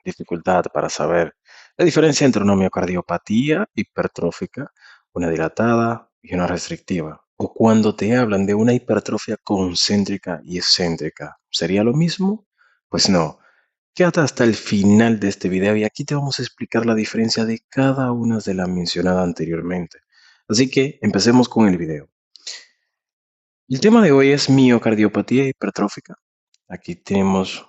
dificultad para saber la diferencia entre una miocardiopatía hipertrófica, una dilatada y una restrictiva. O cuando te hablan de una hipertrofia concéntrica y excéntrica. ¿Sería lo mismo? Pues no. Quédate hasta el final de este video y aquí te vamos a explicar la diferencia de cada una de las mencionadas anteriormente. Así que empecemos con el video. El tema de hoy es miocardiopatía hipertrófica. Aquí tenemos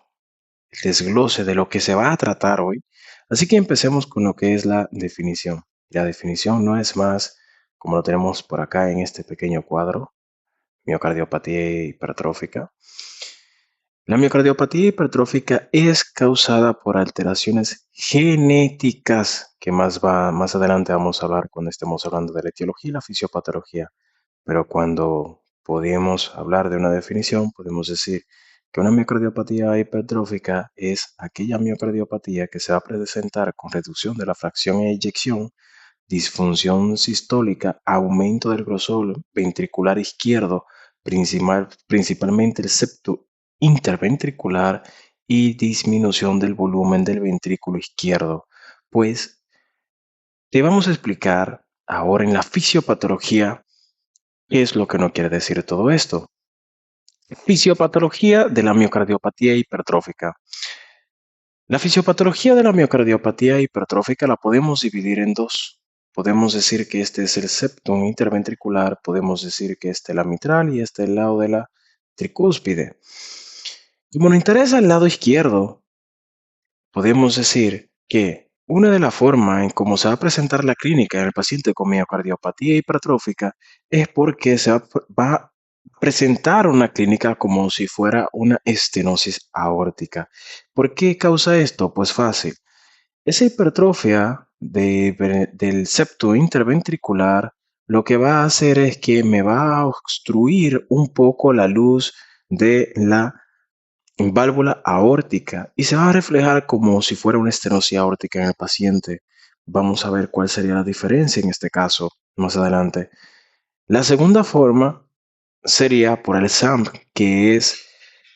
el desglose de lo que se va a tratar hoy. Así que empecemos con lo que es la definición. La definición no es más como lo tenemos por acá en este pequeño cuadro, miocardiopatía hipertrófica. La miocardiopatía hipertrófica es causada por alteraciones genéticas, que más adelante vamos a hablar cuando estemos hablando de la etiología y la fisiopatología. Pero cuando podemos hablar de una definición, podemos decir que una miocardiopatía hipertrófica es aquella miocardiopatía que se va a presentar con reducción de la fracción e eyección, disfunción sistólica, aumento del grosor ventricular izquierdo, principalmente el septo interventricular y disminución del volumen del ventrículo izquierdo. Pues te vamos a explicar ahora en la fisiopatología qué es lo que no quiere decir todo esto. Fisiopatología de la miocardiopatía hipertrófica. La fisiopatología de la miocardiopatía hipertrófica la podemos dividir en dos. Podemos decir que este es el septum interventricular, podemos decir que este es la mitral y este es el lado de la tricúspide. Como nos interesa el lado izquierdo, podemos decir que una de las formas en cómo se va a presentar la clínica en el paciente con miocardiopatía hipertrófica es porque va a presentar una clínica como si fuera una estenosis aórtica. ¿Por qué causa esto? Pues fácil. Esa hipertrofia del septo interventricular lo que va a hacer es que me va a obstruir un poco la luz de la válvula aórtica y se va a reflejar como si fuera una estenosis aórtica en el paciente. Vamos a ver cuál sería la diferencia en este caso más adelante. La segunda forma sería por el SAMP, que es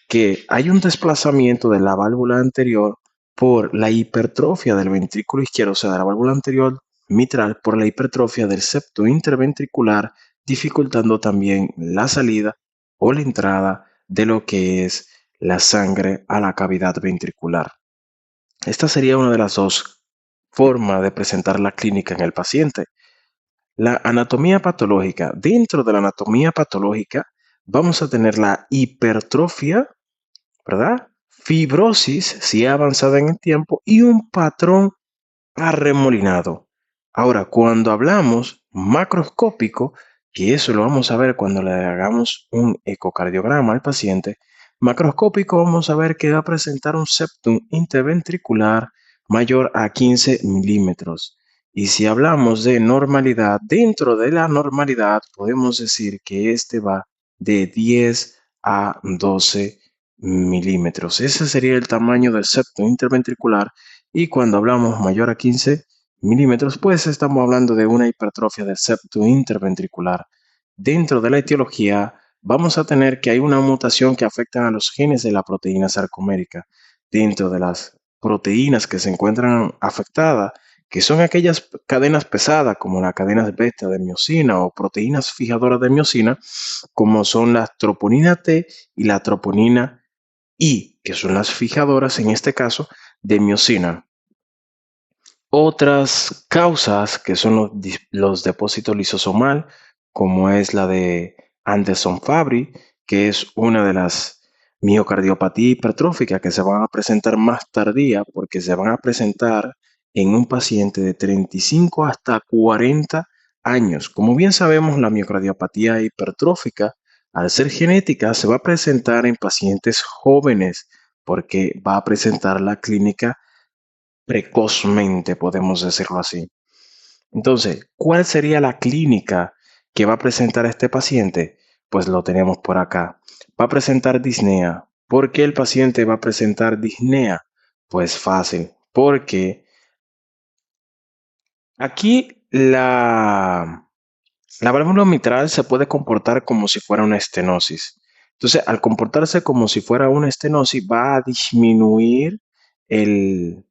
que hay un desplazamiento de la válvula anterior por la hipertrofia del ventrículo izquierdo, o sea, de la válvula anterior mitral, por la hipertrofia del septo interventricular, dificultando también la salida o la entrada de lo que es la sangre a la cavidad ventricular. Esta sería una de las dos formas de presentar la clínica en el paciente. La anatomía patológica. Dentro de la anatomía patológica vamos a tener la hipertrofia, ¿verdad? Fibrosis, si ha avanzado en el tiempo, y un patrón arremolinado. Ahora, cuando hablamos macroscópico, que eso lo vamos a ver cuando le hagamos un ecocardiograma al paciente, macroscópico vamos a ver que va a presentar un septum interventricular mayor a 15 milímetros. Y si hablamos de normalidad, dentro de la normalidad podemos decir que este va de 10 a 12 milímetros. Ese sería el tamaño del septum interventricular y cuando hablamos mayor a 15 milímetros, pues estamos hablando de una hipertrofia del septum interventricular. Dentro de la etiología, vamos a tener que hay una mutación que afecta a los genes de la proteína sarcomérica. Dentro de las proteínas que se encuentran afectadas, que son aquellas cadenas pesadas, como las cadenas beta de miosina o proteínas fijadoras de miosina, como son la troponina T y la troponina I, que son las fijadoras, en este caso, de miosina. Otras causas que son los depósitos lisosomal, como es la de Anderson-Fabry, que es una de las miocardiopatía hipertrófica que se van a presentar más tardía porque se van a presentar en un paciente de 35 hasta 40 años. Como bien sabemos, la miocardiopatía hipertrófica, al ser genética, se va a presentar en pacientes jóvenes porque va a presentar la clínica precozmente, podemos decirlo así. Entonces, ¿cuál sería la clínica que va a presentar este paciente? Pues lo tenemos por acá. Va a presentar disnea. ¿Por qué el paciente va a presentar disnea? Pues fácil, porque aquí la válvula mitral se puede comportar como si fuera una estenosis. Entonces, al comportarse como si fuera una estenosis, va a disminuir el,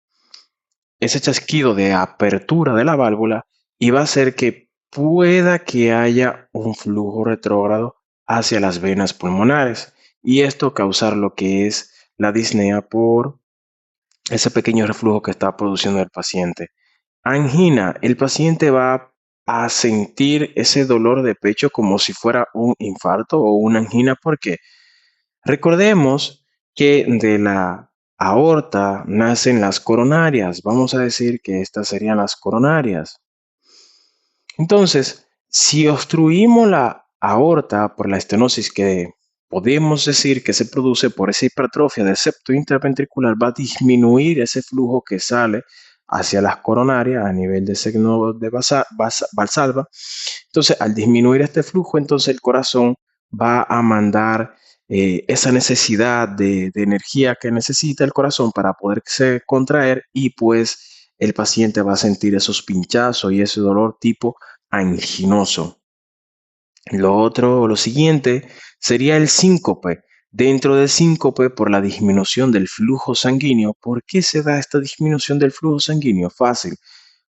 ese chasquido de apertura de la válvula y va a hacer que pueda que haya un flujo retrógrado hacia las venas pulmonares y esto causar lo que es la disnea por ese pequeño reflujo que está produciendo el paciente. Angina, el paciente va a sentir ese dolor de pecho como si fuera un infarto o una angina, porque recordemos que de la aorta nacen las coronarias. Vamos a decir que estas serían las coronarias. Entonces, si obstruimos la aorta por la estenosis que podemos decir que se produce por esa hipertrofia del septo interventricular, va a disminuir ese flujo que sale hacia las coronarias a nivel de signo de Valsalva. Entonces, al disminuir este flujo, entonces el corazón va a mandar esa necesidad de energía que necesita el corazón para poderse contraer y pues el paciente va a sentir esos pinchazos y ese dolor tipo anginoso. Lo siguiente sería el síncope. Dentro del síncope, por la disminución del flujo sanguíneo, ¿por qué se da esta disminución del flujo sanguíneo? Fácil.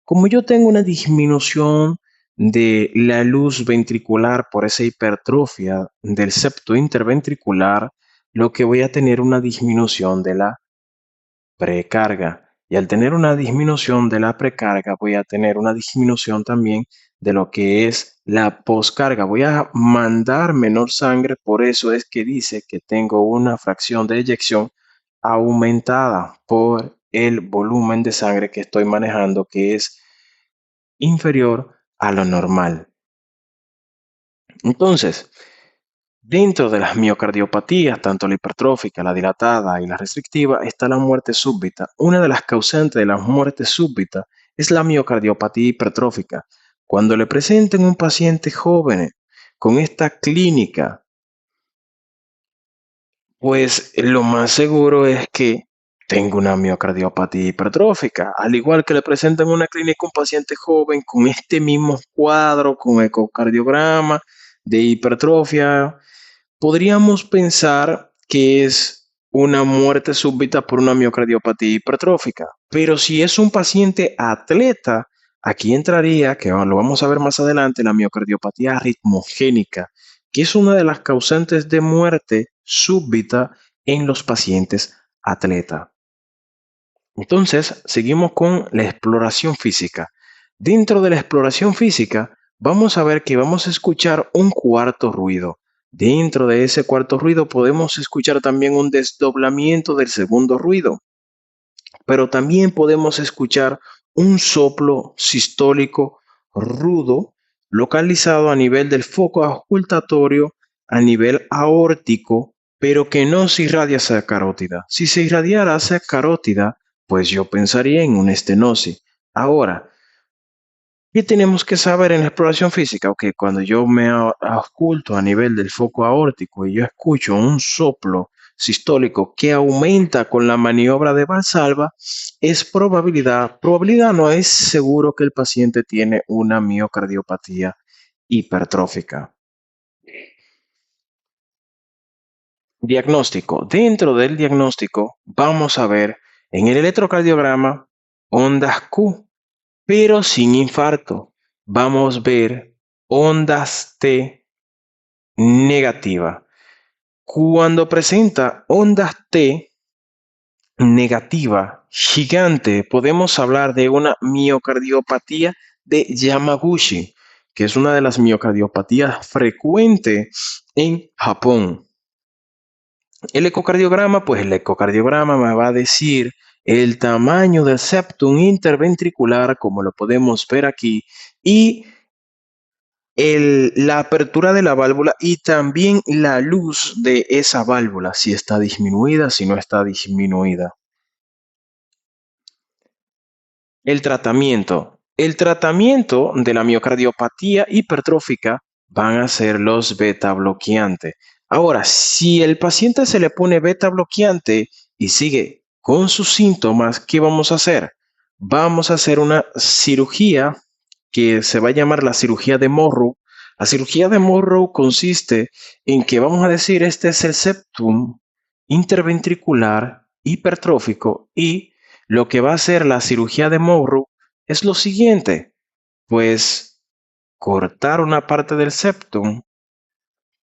Como yo tengo una disminución de la luz ventricular por esa hipertrofia del septo interventricular, lo que voy a tener una disminución de la precarga. Y al tener una disminución de la precarga, voy a tener una disminución también de lo que es la poscarga. Voy a mandar menor sangre, por eso es que dice que tengo una fracción de eyección aumentada por el volumen de sangre que estoy manejando, que es inferior a lo normal. Entonces, dentro de las miocardiopatías, tanto la hipertrófica, la dilatada y la restrictiva, está la muerte súbita. Una de las causantes de la muerte súbita es la miocardiopatía hipertrófica. Cuando le presenten a un paciente joven con esta clínica, pues lo más seguro es que tenga una miocardiopatía hipertrófica. Al igual que le presentan una clínica a un paciente joven con este mismo cuadro, con ecocardiograma de hipertrofia, podríamos pensar que es una muerte súbita por una miocardiopatía hipertrófica, pero si es un paciente atleta, aquí entraría, que lo vamos a ver más adelante, la miocardiopatía arritmogénica, que es una de las causantes de muerte súbita en los pacientes atleta. Entonces, seguimos con la exploración física. Dentro de la exploración física, vamos a ver que vamos a escuchar un cuarto ruido. Dentro de ese cuarto ruido podemos escuchar también un desdoblamiento del segundo ruido, pero también podemos escuchar un soplo sistólico rudo localizado a nivel del foco auscultatorio, a nivel aórtico, pero que no se irradia hacia carótida. Si se irradiara hacia carótida, pues yo pensaría en una estenosis. Ahora, ¿qué tenemos que saber en la exploración física? Ok, cuando yo me ausculto a nivel del foco aórtico y yo escucho un soplo sistólico que aumenta con la maniobra de Valsalva, es probabilidad no es seguro que el paciente tiene una miocardiopatía hipertrófica. Diagnóstico. Dentro del diagnóstico vamos a ver en el electrocardiograma ondas Q, pero sin infarto. Vamos a ver ondas T negativa. Cuando presenta ondas T negativa gigante, podemos hablar de una miocardiopatía de Yamaguchi, que es una de las miocardiopatías frecuentes en Japón. El ecocardiograma, pues el ecocardiograma me va a decir el tamaño del septum interventricular, como lo podemos ver aquí, y la apertura de la válvula y también la luz de esa válvula, si está disminuida, si no está disminuida. El tratamiento. El tratamiento de la miocardiopatía hipertrófica van a ser los beta bloqueantes. Ahora, si el paciente se le pone beta bloqueante y sigue con sus síntomas, ¿qué vamos a hacer? Vamos a hacer una cirugía que se va a llamar la cirugía de Morrow. La cirugía de Morrow consiste en que vamos a decir este es el septum interventricular hipertrófico y Lo que va a hacer la cirugía de Monroe es lo siguiente, pues cortar una parte del septum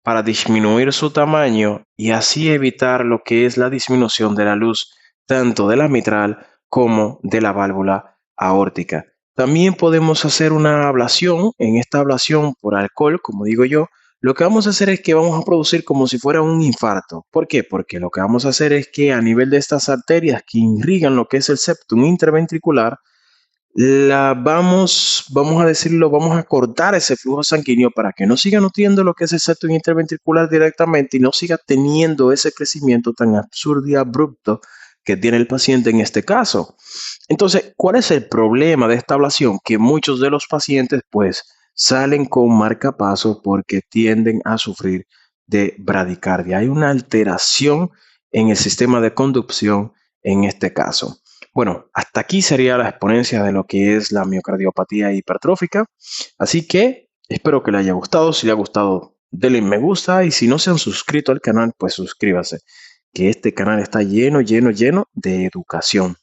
para disminuir su tamaño y así evitar lo que es la disminución de la luz tanto de la mitral como de la válvula aórtica. También podemos hacer una ablación. En esta ablación por alcohol, como digo yo, lo que vamos a hacer es que vamos a producir como si fuera un infarto. ¿Por qué? Porque lo que vamos a hacer es que a nivel de estas arterias que irrigan lo que es el septum interventricular, vamos a decirlo, vamos a cortar ese flujo sanguíneo para que no siga nutriendo lo que es el septum interventricular directamente y no siga teniendo ese crecimiento tan absurdo y abrupto que tiene el paciente en este caso. Entonces, ¿cuál es el problema de esta ablación? Que muchos de los pacientes pues salen con marcapaso porque tienden a sufrir de bradicardia. Hay una alteración en el sistema de conducción en este caso. Bueno, hasta aquí sería la exponencia de lo que es la miocardiopatía hipertrófica. Así que espero que le haya gustado. Si le ha gustado, denle me gusta. Y si no se han suscrito al canal, pues suscríbase. Que este canal está lleno de educación.